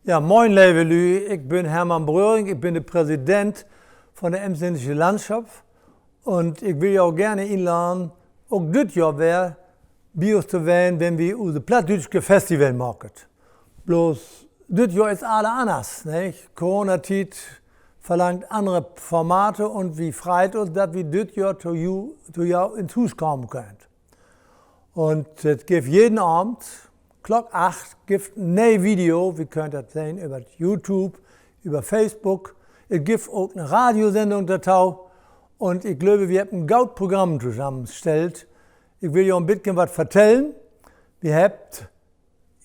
Ja, moin lieve Lü, ich bin Hermann Bröhring, ich bin der Präsident von der Emsländischen Landschaft und ich will ja auch gerne einladen, auch dieses Jahr wäre, bei uns zu wählen, wenn wir unser Plattdütschke Festival machen. Bloß, dieses Jahr ist alles anders, nicht? Corona-Zeit verlangt andere Formate und wir freut uns, dass wir dieses Jahr zu jou ins Haus kommen können. Und es gibt jeden Abend, Klock 8, gibt ein neues Video, wir können das sehen über YouTube, über Facebook. Es gibt auch eine Radiosendung dazu und ich glaube, wir haben ein gutes Programm zusammengestellt. Ich will ja ein bisschen was erzählen. Wir haben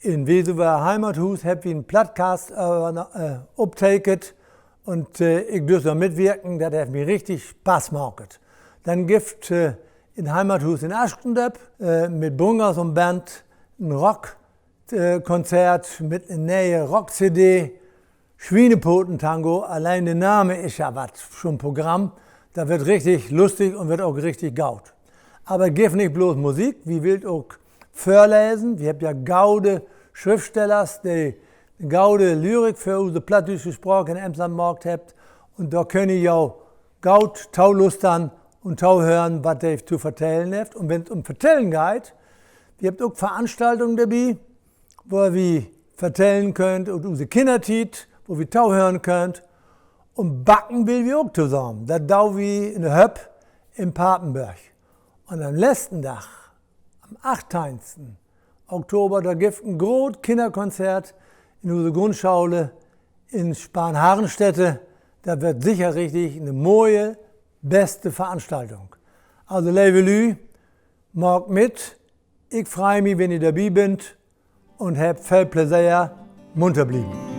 in Wesower Heimathus einen Podcast aufgetaken und ich durfte da mitwirken, das hat mir richtig Spaß gemacht. Dann gibt es in Heimathus in Aschendöp mit Brungers und Band ein Rockkonzert mit einer neuen Rock-CD, Schweinepotentango. Allein der Name ist ja was, schon Programm. Da wird richtig lustig und wird auch richtig gaut. Aber es gibt nicht bloß Musik, wir wollen auch vorlesen. Wir haben ja gaude Schriftsteller, die gaude Lyrik für unsere plattdeutsche Sprache in Emsland gemacht haben. Und da können ihr ja gaut taulustern und tau hören, was der zu vertellen hat. Und wenn es um Vertellen geht, wir haben auch Veranstaltungen dabei, wo wir vertellen könnt und unsere Kindertit, wo wir tau hören könnt. Und backen will wir auch zusammen. Da dau wir in der Höpp in Papenburg. Und am letzten Tag, am 18. Oktober, da gibt es ein großes Kinderkonzert in unserer Grundschule in Spanharenstätte. Da wird sicher richtig eine neue, beste Veranstaltung. Also, liebe Lü, macht mit. Ich freue mich, wenn ihr dabei seid und habt viel Plaisir, munter bleiben.